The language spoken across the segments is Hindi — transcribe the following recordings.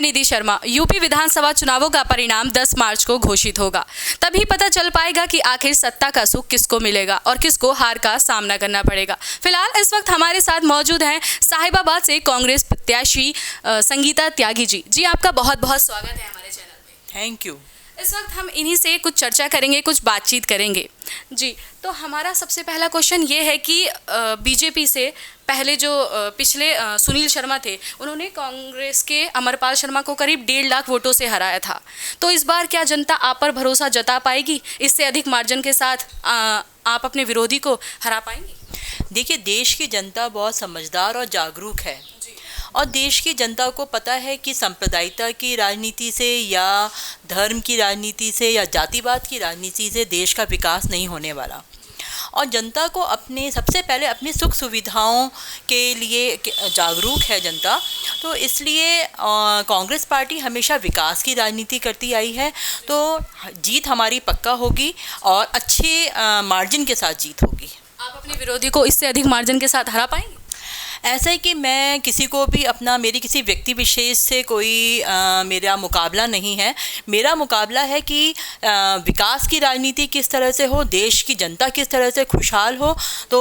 मैं निधि शर्मा। यूपी विधानसभा चुनावों का परिणाम 10 मार्च को घोषित होगा। तभी पता चल पाएगा कि आखिर सत्ता का सुख किसको मिलेगा और किसको हार का सामना करना पड़ेगा। फिलहाल इस वक्त हमारे साथ मौजूद हैं साहिबाबाद से कांग्रेस प्रत्याशी संगीता त्यागी जी। जी, आपका बहुत बहुत स्वागत है हमारे चैनल में। Thank you. इस वक्त हम इन्हीं से कुछ चर्चा करेंगे, कुछ बातचीत करेंगे। जी, तो हमारा सबसे पहला क्वेश्चन ये है कि बीजेपी से पहले जो पिछले सुनील शर्मा थे, उन्होंने कांग्रेस के अमरपाल शर्मा को करीब 1.5 लाख वोटों से हराया था। तो इस बार क्या जनता आप पर भरोसा जता पाएगी? इससे अधिक मार्जिन के साथ आप अपने विरोधी को हरा पाएंगी? देखिए, देश की जनता बहुत समझदार और जागरूक है और देश की जनता को पता है कि सांप्रदायिकता की राजनीति से या धर्म की राजनीति से या जातिवाद की राजनीति से देश का विकास नहीं होने वाला। और जनता को सबसे पहले अपनी सुख सुविधाओं के लिए जागरूक है जनता। तो इसलिए कांग्रेस पार्टी हमेशा विकास की राजनीति करती आई है। तो जीत हमारी पक्का होगी और अच्छे मार्जिन के साथ जीत होगी। आप अपने विरोधी को इससे अधिक मार्जिन के साथ हरा पाएंगे? ऐसा है कि मैं किसी को भी मेरी किसी व्यक्ति विशेष से कोई मेरा मुकाबला नहीं है। मेरा मुकाबला है कि विकास की राजनीति किस तरह से हो, देश की जनता किस तरह से खुशहाल हो। तो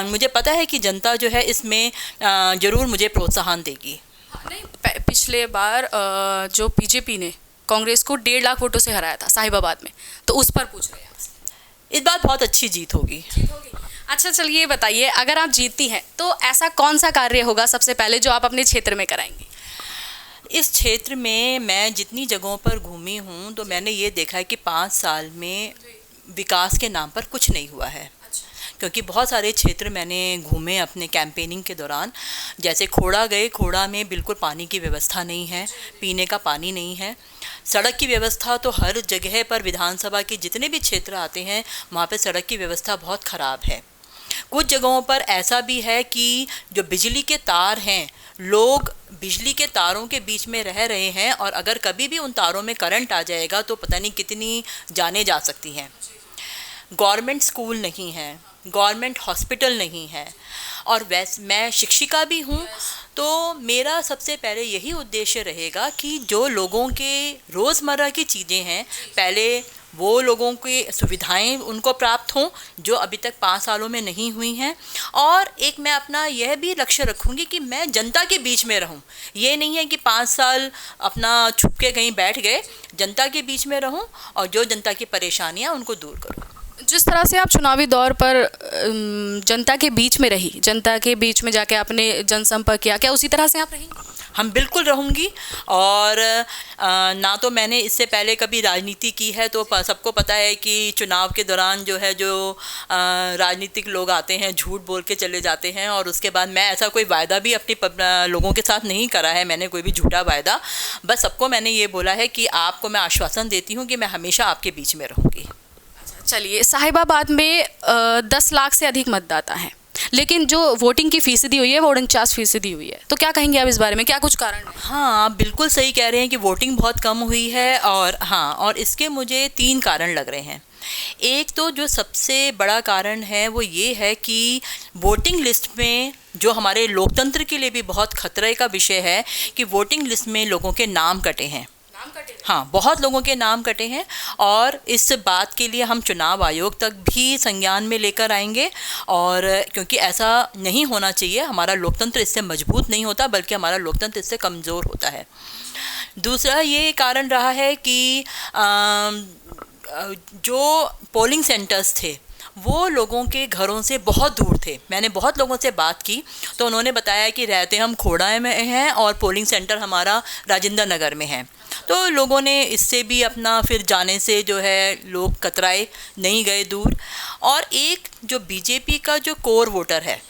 मुझे पता है कि जनता जो है इसमें ज़रूर मुझे प्रोत्साहन देगी। नहीं, पिछले बार जो बीजेपी ने कांग्रेस को 1.5 लाख वोटों से हराया था साहिबाबाद में, तो उस पर पूछ रहे हैं आपसे। इस बार बहुत अच्छी जीत होगी। अच्छा, चलिए ये बताइए, अगर आप जीतती हैं तो ऐसा कौन सा कार्य होगा सबसे पहले जो आप अपने क्षेत्र में कराएंगी? इस क्षेत्र में मैं जितनी जगहों पर घूमी हूँ तो मैंने ये देखा है कि 5 साल में विकास के नाम पर कुछ नहीं हुआ है। क्योंकि बहुत सारे क्षेत्र मैंने घूमे अपने कैंपेनिंग के दौरान। जैसे खोड़ा गए, खोड़ा में बिल्कुल पानी की व्यवस्था नहीं है, पीने का पानी नहीं है। सड़क की व्यवस्था तो हर जगह पर विधानसभा के जितने भी क्षेत्र आते हैं वहाँ पे सड़क की व्यवस्था बहुत ख़राब है। कुछ जगहों पर ऐसा भी है कि जो बिजली के तार हैं, लोग बिजली के तारों के बीच में रह रहे हैं और अगर कभी भी उन तारों में करंट आ जाएगा तो पता नहीं कितनी जानें जा सकती हैं। गवर्नमेंट स्कूल नहीं है, गवर्नमेंट हॉस्पिटल नहीं है। और मैं शिक्षिका भी हूँ, तो मेरा सबसे पहले यही उद्देश्य रहेगा कि जो लोगों के रोज़मर्रा की चीज़ें हैं, पहले वो लोगों की सुविधाएं उनको प्राप्त हों जो अभी तक 5 सालों में नहीं हुई हैं। और एक मैं अपना यह भी लक्ष्य रखूँगी कि मैं जनता के बीच में रहूँ। ये नहीं है कि 5 साल अपना छुप के कहीं बैठ गए, जनता के बीच में रहूँ और जो जनता की परेशानियाँ उनको दूर करूँ। जिस तरह से आप चुनावी दौर पर जनता के बीच में रही, जनता के बीच में जाके आपने जनसंपर्क किया, क्या उसी तरह से आप रहेंगी? हम बिल्कुल रहूँगी। और ना तो मैंने इससे पहले कभी राजनीति की है, तो सबको पता है कि चुनाव के दौरान जो है जो राजनीतिक लोग आते हैं झूठ बोल के चले जाते हैं और उसके बाद मैं ऐसा कोई वायदा भी अपने लोगों के साथ नहीं करा है। मैंने कोई भी झूठा वायदा, बस सबको मैंने ये बोला है कि आपको मैं आश्वासन देती हूँ कि मैं हमेशा आपके बीच में रहूँगी। चलिए, साहिबाबाद में 10 लाख से अधिक मतदाता हैं, लेकिन जो वोटिंग की फीसदी हुई है वो 49% हुई है। तो क्या कहेंगे आप इस बारे में? क्या कुछ कारण है? हाँ, आप बिल्कुल सही कह रहे हैं कि वोटिंग बहुत कम हुई है। और इसके मुझे 3 कारण लग रहे हैं। एक तो जो सबसे बड़ा कारण है वो ये है कि वोटिंग लिस्ट में, जो हमारे लोकतंत्र के लिए भी बहुत खतरे का विषय है, कि वोटिंग लिस्ट में लोगों के नाम कटे हैं। हाँ, बहुत लोगों के नाम कटे हैं और इस बात के लिए हम चुनाव आयोग तक भी संज्ञान में लेकर आएंगे। और क्योंकि ऐसा नहीं होना चाहिए, हमारा लोकतंत्र इससे मजबूत नहीं होता बल्कि हमारा लोकतंत्र इससे कमज़ोर होता है। दूसरा ये कारण रहा है कि जो पोलिंग सेंटर्स थे वो लोगों के घरों से बहुत दूर थे। मैंने बहुत लोगों से बात की तो उन्होंने बताया कि रहते हम खोड़ा में हैं और पोलिंग सेंटर हमारा राजेंद्र नगर में है। तो लोगों ने इससे भी अपना फिर जाने से जो है लोग कतराए, नहीं गए दूर। और एक जो बीजेपी का जो कोर वोटर है,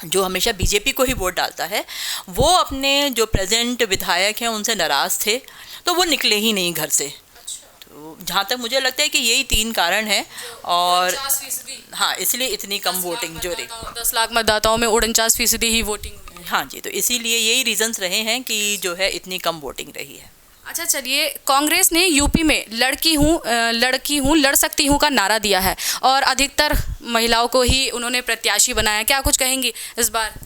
जो हमेशा बीजेपी को ही वोट डालता है, वो अपने जो प्रेजेंट विधायक हैं उनसे नाराज़ थे, तो वो निकले ही नहीं घर से। तो जहाँ तक मुझे लगता है कि यही 3 कारण हैं। और हाँ, इसलिए इतनी कम वोटिंग जो रही। 10 लाख मतदाताओं में 49% ही वोटिंग। हाँ जी, तो इसीलिए यही रीजंस रहे हैं कि जो है इतनी कम वोटिंग रही है। अच्छा, चलिए, कांग्रेस ने यूपी में लड़ सकती हूँ का नारा दिया है और अधिकतर महिलाओं को ही उन्होंने प्रत्याशी बनाया। क्या कुछ कहेंगी इस बारे में?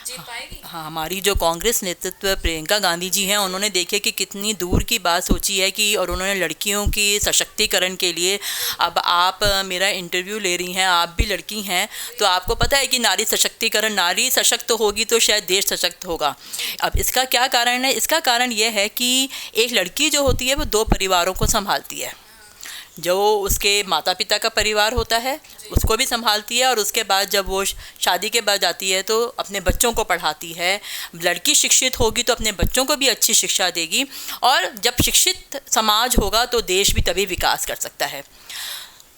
जीत पाएगी? हाँ, हमारी जो कांग्रेस नेतृत्व प्रियंका गांधी जी हैं, उन्होंने देखिए कि कितनी दूर की बात सोची है कि, और उन्होंने लड़कियों की सशक्तिकरण के लिए, अब आप मेरा इंटरव्यू ले रही हैं, आप भी लड़की हैं, तो आपको पता है कि नारी सशक्तिकरण, नारी सशक्त होगी तो शायद देश सशक्त होगा। अब इसका क्या कारण है? इसका कारण यह है कि एक लड़की जो होती है वो 2 परिवारों को संभालती है। जो उसके माता पिता का परिवार होता है उसको भी संभालती है, और उसके बाद जब वो शादी के बाद जाती है तो अपने बच्चों को पढ़ाती है। लड़की शिक्षित होगी तो अपने बच्चों को भी अच्छी शिक्षा देगी, और जब शिक्षित समाज होगा तो देश भी तभी विकास कर सकता है।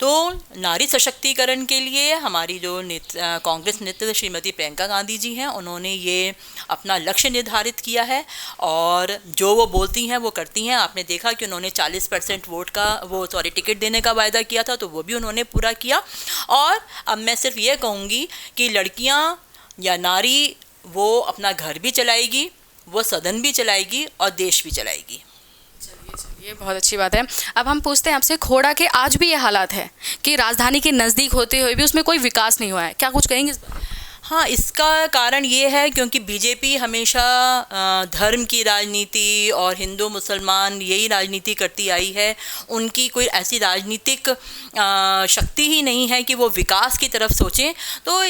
तो नारी सशक्तिकरण के लिए हमारी जो कांग्रेस नेतृत्व श्रीमती प्रियंका गांधी जी हैं, उन्होंने ये अपना लक्ष्य निर्धारित किया है, और जो वो बोलती हैं वो करती हैं। आपने देखा कि उन्होंने 40% वोट का टिकट देने का वायदा किया था, तो वो भी उन्होंने पूरा किया। और अब मैं सिर्फ ये कहूँगी कि लड़कियाँ या नारी वो अपना घर भी चलाएगी, वो सदन भी चलाएगी और देश भी चलाएगी। ये बहुत अच्छी बात है। अब हम पूछते हैं आपसे, खोड़ा के आज भी ये हालात है कि राजधानी के नज़दीक होते हुए भी उसमें कोई विकास नहीं हुआ है, क्या कुछ कहेंगे इस बारे? हाँ, इसका कारण ये है क्योंकि बीजेपी हमेशा धर्म की राजनीति और हिंदू मुसलमान यही राजनीति करती आई है। उनकी कोई ऐसी राजनीतिक शक्ति ही नहीं है कि वो विकास की तरफ सोचें। तो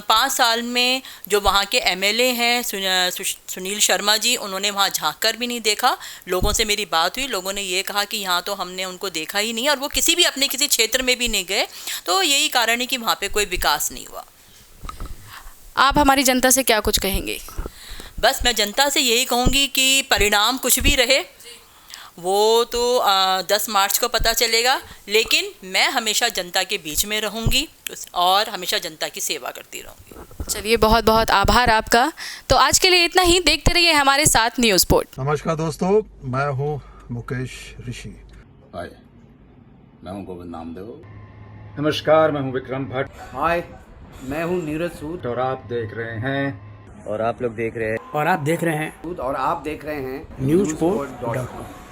5 साल में जो वहाँ के एमएलए हैं सुनील शर्मा जी, उन्होंने वहाँ झांक कर भी नहीं देखा। लोगों से मेरी बात हुई, लोगों ने ये कहा कि यहाँ तो हमने उनको देखा ही नहीं, और वो किसी भी अपने किसी क्षेत्र में भी नहीं गए। तो यही कारण है कि वहाँ पे कोई विकास नहीं हुआ। आप हमारी जनता से क्या कुछ कहेंगे? बस मैं जनता से यही कहूँगी कि परिणाम कुछ भी रहे वो तो 10 मार्च को पता चलेगा, लेकिन मैं हमेशा जनता के बीच में रहूँगी और हमेशा जनता की सेवा करती रहूँगी। चलिए, बहुत बहुत आभार आपका। तो आज के लिए इतना ही। देखते रहिए हमारे साथ न्यूज़ पोर्ट। नमस्कार दोस्तों, मैं हूँ मुकेश ऋषि। हाय, मैं हूँ गोविंद नामदेव। नमस्कार, मैं हूं विक्रम भट्ट। हाय, मैं हूं नीरज सूद और आप देख रहे हैं और आप लोग देख रहे हैं और आप देख रहे हैं न्यूज़पोर्ट.com।